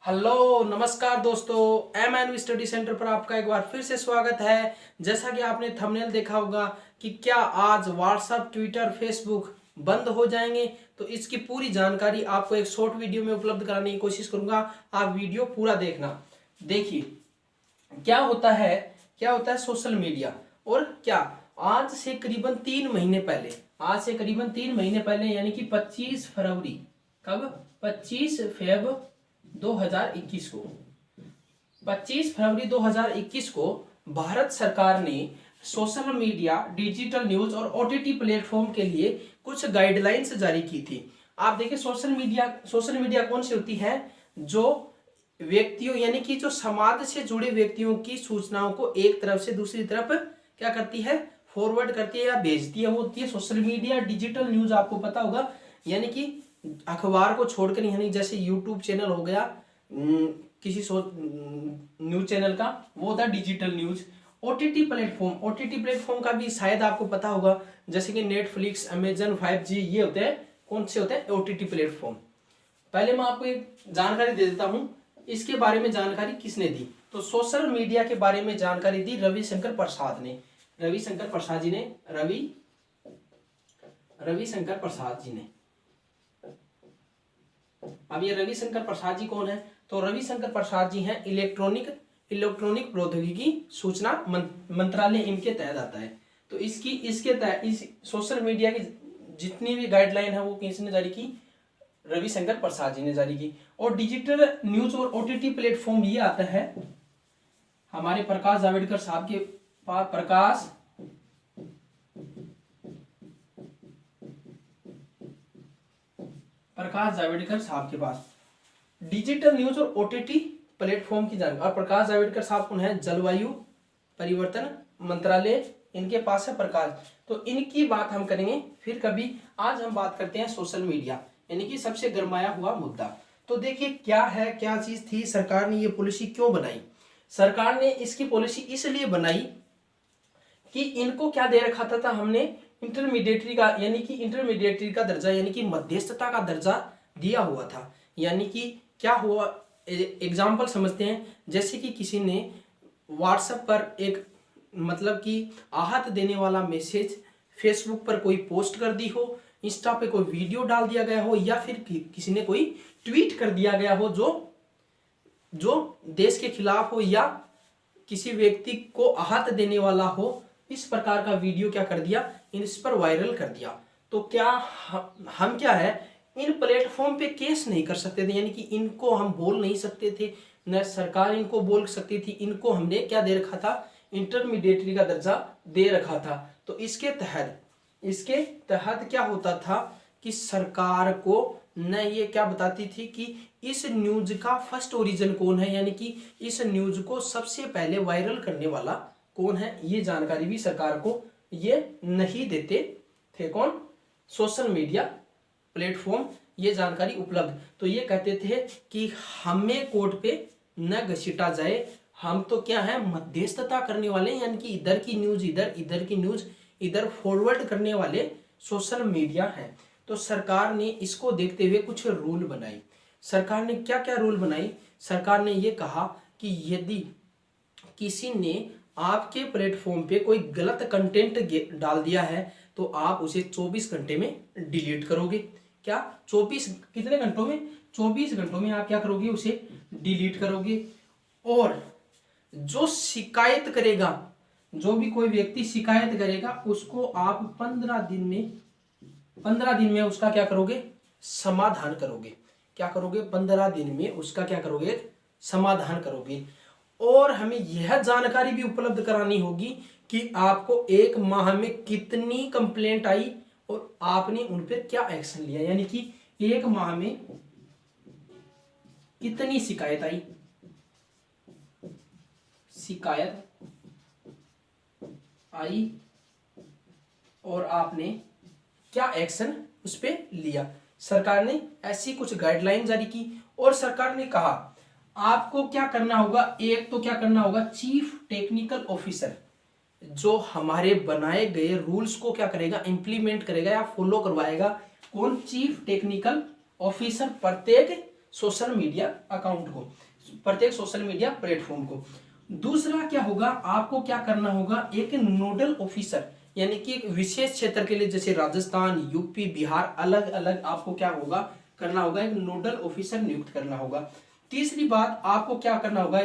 Hello नमस्कार दोस्तों, M N study centre पर आपका एक बार फिर से स्वागत है। जैसा कि आपने थंबनेल देखा होगा कि क्या आज व्हाट्सएप, ट्विटर, फेसबुक बंद हो जाएंगे, तो इसकी पूरी जानकारी आपको एक शॉर्ट वीडियो में उपलब्ध कराने की कोशिश करूंगा। आप वीडियो पूरा देखना। देखिए क्या होता है सोशल मीडिया। और क्या आज से करीबन 3 महीने पहले यानी कि 25 फरवरी, कब 25 फेब 2021 को 25 फरवरी 2021 को भारत सरकार ने सोशल मीडिया, डिजिटल न्यूज और ओटीटी प्लेटफॉर्म के लिए कुछ गाइडलाइंस जारी की थी। आप देखिए सोशल मीडिया कौन सी होती है? जो व्यक्तियों यानी कि जो समाज से जुड़े व्यक्तियों की सूचनाओं को एक तरफ से दूसरी तरफ क्या करती है, फॉरवर्ड करती है या भेजती है, वो होती है सोशल मीडिया। डिजिटल न्यूज आपको पता होगा, यानी कि अखबार को छोड़कर, यानी जैसे यूट्यूब चैनल हो गया किसी न्यूज चैनल का, वो होता है डिजिटल न्यूज। ओटीटी प्लेटफॉर्म का भी शायद आपको पता होगा, जैसे कि नेटफ्लिक्स, अमेजन, 5G, ये होते हैं। कौन से होते हैं? OTT platform. पहले मैं आपको एक जानकारी दे देता हूं, इसके बारे में जानकारी किसने दी। तो सोशल मीडिया के बारे में जानकारी दी रविशंकर प्रसाद ने। रविशंकर प्रसाद जी ने। अब ये रविशंकर प्रसाद जी कौन है? तो रविशंकर प्रसाद जी हैं इलेक्ट्रॉनिक प्रौद्योगिकी सूचना मंत्रालय, इनके तहत आता है। तो इसके तहत इस सोशल मीडिया की जितनी भी गाइडलाइन है वो किसने जारी की? रविशंकर प्रसाद जी ने जारी की। और डिजिटल न्यूज और ओटीटी प्लेटफॉर्म ये आता है हमारे प्रकाश जावड़ेकर साहब के पास। प्रकाश जावड़ेकर साहब के पास डिजिटल न्यूज और ओटीटी प्लेटफॉर्म की जानकारी। और प्रकाश जावड़ेकर साहब कौन है? जलवायु परिवर्तन मंत्रालय, इनके पास है प्रकाश। तो इनकी बात हम करेंगे फिर कभी। आज हम बात करते हैं सोशल मीडिया, यानी कि सबसे गरमाया हुआ मुद्दा। तो देखिए क्या चीज थी, सरकार ने ये पॉलिसी क्यों बनाई? सरकार ने इसकी पॉलिसी इसलिए बनाई कि इनको क्या दे रखा था हमने, इंटरमीडिएटरी का दर्जा, यानी कि मध्यस्थता का दर्जा दिया हुआ था। यानी कि क्या हुआ, एग्जाम्पल समझते हैं। जैसे कि किसी ने व्हाट्सएप पर एक मतलब कि आहत देने वाला मैसेज फेसबुक पर कोई पोस्ट कर दी हो, इंस्टा पे कोई वीडियो डाल दिया गया हो, या फिर किसी ने कोई ट्वीट कर दिया गया हो जो देश के खिलाफ हो या किसी व्यक्ति को आहत देने वाला हो, इस प्रकार का वीडियो क्या कर दिया, इस पर वायरल कर दिया। तो क्या हम क्या है, इन प्लेटफॉर्म पे केस नहीं कर सकते थे, यानी कि इनको हम बोल नहीं सकते थे, न सरकार इनको बोल सकती थी। इनको हमने क्या दे रखा था, इंटरमीडिएटरी का दर्जा दे रखा था। तो इसके तहत क्या होता था कि सरकार को न ये क्या बताती थी कि इस न्यूज का फर्स्ट ओरिजिन कौन है, यानी कि इस न्यूज को सबसे पहले वायरल करने वाला कौन है, ये जानकारी भी सरकार को ये नहीं देते थे। कौन? सोशल मीडिया प्लेटफॉर्म ये जानकारी उपलब्ध। तो ये कहते थे कि हमें कोर्ट पे न घसीटा जाए, हम तो क्या है, मध्यस्थता करने वाले, यानी कि इधर की न्यूज इधर की न्यूज इधर फॉरवर्ड करने वाले सोशल मीडिया है। तो सरकार ने इसको देखते हुए कुछ रूल बनाई। सरकार ने क्या क्या रूल बनाई? सरकार ने ये कहा कि यदि किसी ने आपके प्लेटफॉर्म पे कोई गलत कंटेंट डाल दिया है तो आप उसे 24 घंटे में डिलीट करोगे। क्या 24 कितने घंटों में? 24 घंटों में आप क्या करोगे, उसे डिलीट करोगे। और जो शिकायत करेगा, जो भी कोई व्यक्ति शिकायत करेगा, उसको आप 15 दिन में उसका क्या करोगे, समाधान करोगे। क्या करोगे? 15 दिन में उसका क्या करोगे, समाधान करोगे। और हमें यह जानकारी भी उपलब्ध करानी होगी कि आपको एक माह में कितनी कंप्लेंट आई और आपने उन पर क्या एक्शन लिया, यानी कि एक माह में कितनी शिकायत आई और आपने क्या एक्शन उस पर लिया। सरकार ने ऐसी कुछ गाइडलाइन जारी की। और सरकार ने कहा आपको क्या करना होगा, एक तो क्या करना होगा, चीफ टेक्निकल ऑफिसर जो हमारे बनाए गए रूल्स को क्या करेगा, इंप्लीमेंट करेगा या फॉलो करवाएगा। कौन? चीफ टेक्निकल ऑफिसर प्रत्येक सोशल मीडिया अकाउंट को, प्रत्येक सोशल मीडिया प्लेटफॉर्म को। दूसरा क्या होगा, आपको क्या करना होगा, एक नोडल ऑफिसर यानी कि एक विशेष क्षेत्र के लिए, जैसे राजस्थान, यूपी, बिहार, अलग अलग आपको क्या होगा करना होगा, एक नोडल ऑफिसर नियुक्त करना होगा। तीसरी बात, आपको क्या करना होगा,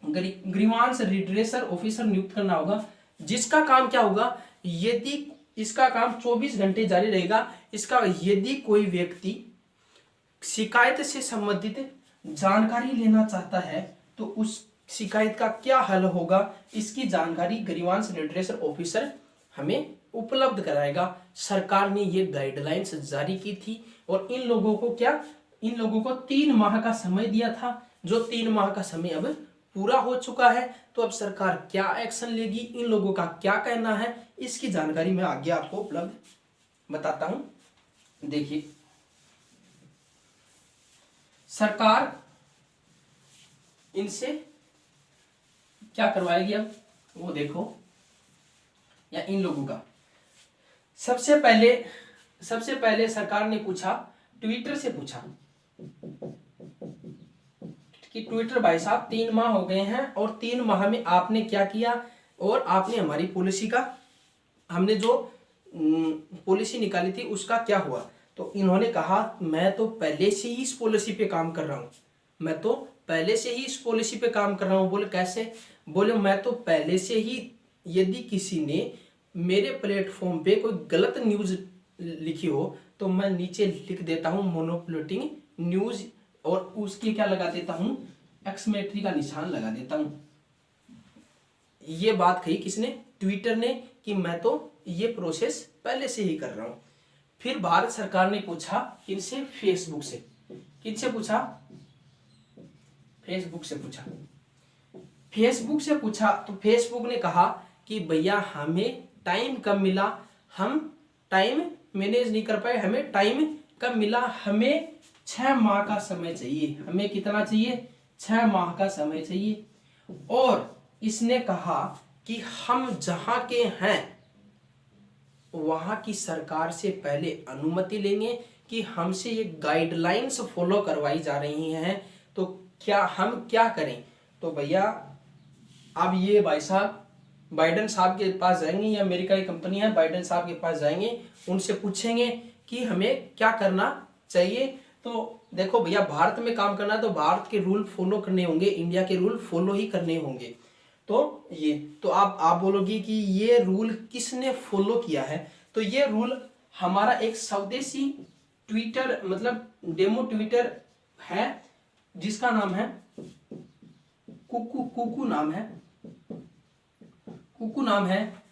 ग्रीवांस रिड्रेसर ऑफिसर नियुक्त करना होगा, जिसका काम क्या होगा, यदि इसका काम 24 घंटे जारी रहेगा। इसका यदि कोई व्यक्ति शिकायत से संबंधित जानकारी लेना चाहता है तो उस शिकायत का क्या हल होगा, इसकी जानकारी ग्रीवांस रिड्रेसर ऑफिसर हमें उपलब्ध कराएगा। सरकार ने ये गाइडलाइंस जारी की थी और इन लोगों को 3 माह का समय दिया था, जो 3 माह का समय अब पूरा हो चुका है। तो अब सरकार क्या एक्शन लेगी, इन लोगों का क्या कहना है, इसकी जानकारी मैं आगे आपको उपलब्ध बताता हूं। देखिए, सरकार इनसे क्या करवाएगी अब वो देखो, या इन लोगों का सबसे पहले सरकार ने पूछा, ट्विटर से पूछा कि ट्विटर भाई साहब 3 माह हो गए हैं और 3 माह में आपने क्या किया, और आपने हमारी पॉलिसी का, हमने जो पॉलिसी निकाली थी उसका क्या हुआ। तो इन्होंने कहा मैं तो पहले से ही इस पॉलिसी पे काम कर रहा हूँ, मैं तो पहले से ही इस पॉलिसी पे काम कर रहा हूँ। बोले कैसे, बोले मैं तो पहले से ही, यदि किसी ने मेरे प्लेटफॉर्म पे कोई गलत न्यूज लिखी हो तो मैं नीचे लिख देता हूँ मोनोपोलिटिंग न्यूज, और उसके क्या लगा देता हूँ, एक्समेट्री का निशान लगा देता हूँ। ये बात कही किसने, ट्विटर ने, कि मैं तो ये प्रोसेस पहले से ही कर रहा हूँ। फिर भारत सरकार ने पूछा इनसे फेसबुक से, किनसे पूछा, फेसबुक से पूछा। फेसबुक से पूछा तो फेसबुक ने कहा कि भैया हमें टाइम कम मिला, हम टाइम मैनेज नहीं कर पाए, हमें टाइम कम मिला, हमें 6 माह का समय चाहिए। हमें कितना चाहिए, 6 माह का समय चाहिए। और इसने कहा कि हम जहां के हैं वहां की सरकार से पहले अनुमति लेंगे कि हमसे ये गाइडलाइंस फॉलो करवाई जा रही हैं, तो क्या हम क्या करें। तो भैया अब ये भाई साहब बाइडेन साहब के पास जाएंगे, या अमेरिका की कंपनी है, बाइडेन साहब के पास जाएंगे, उनसे पूछेंगे कि हमें क्या करना चाहिए। तो देखो भैया, भारत में काम करना है तो भारत के रूल फॉलो करने होंगे, इंडिया के रूल फॉलो ही करने होंगे। तो ये तो आप बोलोगे कि ये रूल किसने फॉलो किया है, तो ये रूल हमारा एक स्वदेशी ट्विटर, मतलब डेमो ट्विटर है, जिसका नाम है कुकू नाम है, कुकू नाम है,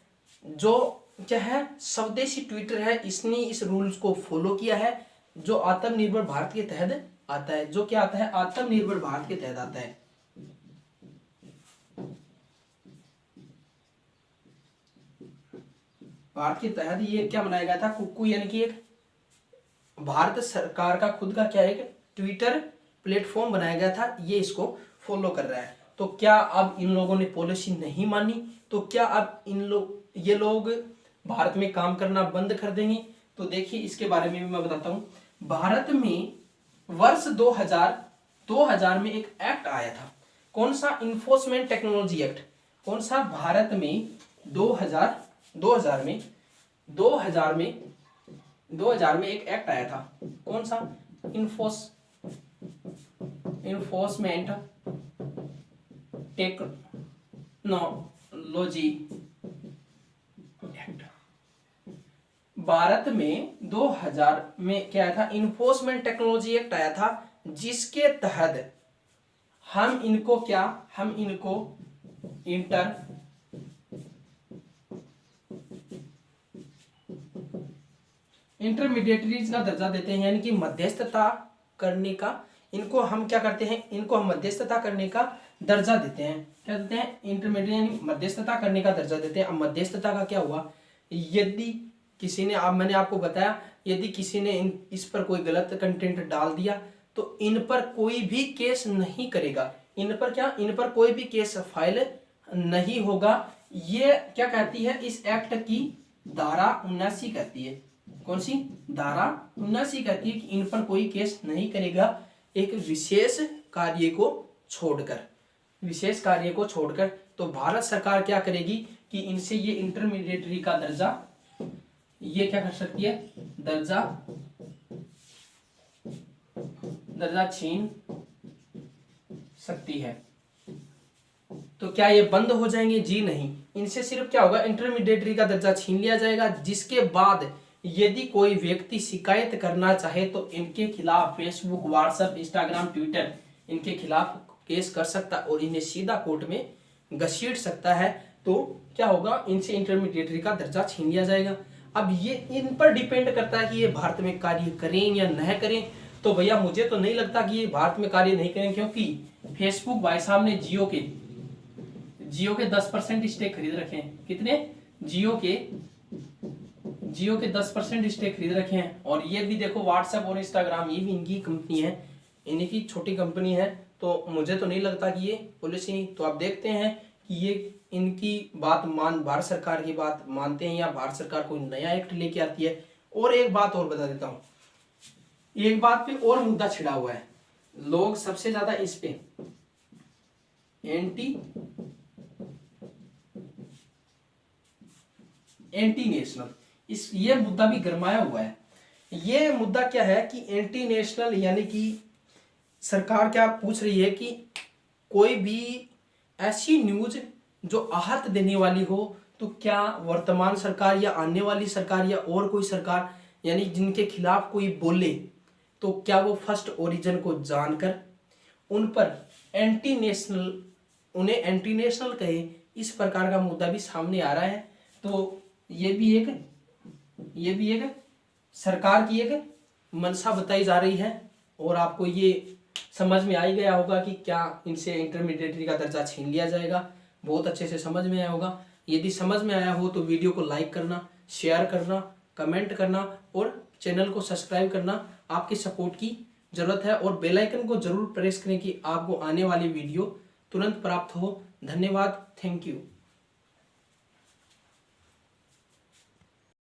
जो क्या है, स्वदेशी ट्विटर है। इसने इस रूल्स को फॉलो किया है, जो आत्मनिर्भर भारत के तहत आता है। जो क्या आता है, आत्मनिर्भर भारत के तहत आता है। भारत के तहत ये क्या बनाया गया था, कुकू, यानी कि एक भारत सरकार का खुद का क्या है, एक ट्विटर प्लेटफॉर्म बनाया गया था, ये इसको फॉलो कर रहा है। तो क्या अब इन लोगों ने पॉलिसी नहीं मानी, तो क्या अब ये लोग भारत में काम करना बंद कर देंगे। तो देखिए, इसके बारे में भी मैं बताता हूँ। भारत में वर्ष 2000 में एक एक्ट आया था, कौन सा, इन्फोर्समेंट टेक्नोलॉजी एक्ट। कौन सा, भारत में 2000 में एक एक्ट आया था, कौन सा, इन्फोर्समेंट टेक्नोलॉजी एक्ट। भारत में 2000 में क्या आया था, इन्फोर्समेंट टेक्नोलॉजी एक्ट आया था, जिसके तहत हम इनको इंटरमीडिएटरीज का दर्जा देते हैं, यानी कि मध्यस्थता करने का, इनको हम क्या करते हैं, इनको हम मध्यस्थता करने का दर्जा देते हैं। क्या देते हैं, इंटरमीडिएट, यानी मध्यस्थता करने का दर्जा देते हैं। अब मध्यस्थता का क्या हुआ, यदि किसी ने, अब मैंने आपको बताया, यदि किसी ने इस पर कोई गलत कंटेंट डाल दिया तो इन पर कोई भी केस नहीं करेगा, इन पर कोई भी केस फाइल नहीं होगा। ये क्या कहती है, इस एक्ट की धारा 79 कहती है, कौन सी, धारा 79 कहती है कि इन पर कोई केस नहीं करेगा। एक विशेष कार्य को छोड़कर तो भारत सरकार क्या करेगी कि इनसे ये इंटरमीडिएटरी का दर्जा ये क्या कर सकती है, दर्जा छीन सकती है। तो क्या ये बंद हो जाएंगे? जी नहीं, इनसे सिर्फ क्या होगा, इंटरमीडिएटरी का दर्जा छीन लिया जाएगा, जिसके बाद यदि कोई व्यक्ति शिकायत करना चाहे तो इनके खिलाफ फेसबुक, व्हाट्सएप, इंस्टाग्राम, ट्विटर इनके खिलाफ केस कर सकता और इन्हें सीधा कोर्ट में घसीट सकता है। तो क्या होगा, इनसे इंटरमीडिएटरी का दर्जा छीन लिया जाएगा। अब ये इन पर डिपेंड करता है कि ये भारत में कार्य करें या न करें। तो भैया मुझे तो नहीं लगता कि ये भारत में कार्य नहीं करें, क्योंकि फेसबुक भाई साहब ने जियो के 10% स्टेक खरीद रखे हैं। कितने? जियो के 10% स्टेक खरीद रखे हैं। और ये भी देखो व्हाट्सएप और इंस्टाग्राम, ये भी इनकी कंपनी है, इनकी छोटी कंपनी है। तो मुझे तो नहीं लगता कि ये पॉलिसी, तो आप देखते हैं कि ये इनकी बात भारत सरकार की बात मानते हैं या भारत सरकार कोई नया एक्ट लेके आती है। और एक बात और बता देता हूँ, एक बात पे और मुद्दा छिड़ा हुआ है, लोग सबसे ज्यादा इस पे एंटी नेशनल, ये मुद्दा भी गरमाया हुआ है। ये मुद्दा क्या है कि एंटी नेशनल यानी कि सरकार क्या पूछ रही है कि कोई भी ऐसी न्यूज जो आहत देने वाली हो, तो क्या वर्तमान सरकार या आने वाली सरकार या और कोई सरकार यानी जिनके खिलाफ कोई बोले, तो क्या वो फर्स्ट ओरिजिन को जानकर उन पर उन्हें एंटी नेशनल कहे, इस प्रकार का मुद्दा भी सामने आ रहा है। तो ये भी एक सरकार की एक मंशा बताई जा रही है। और आपको ये समझ में आ ही गया होगा कि क्या इनसे इंटरमीडिएटरी का दर्जा छीन लिया जाएगा, बहुत अच्छे से समझ में आया होगा। यदि समझ में आया हो तो वीडियो को लाइक करना, शेयर करना, कमेंट करना और चैनल को सब्सक्राइब करना। आपकी सपोर्ट की जरूरत है और बेल आइकन को जरूर प्रेस करें कि आपको आने वाली वीडियो तुरंत प्राप्त हो। धन्यवाद, थैंक यू।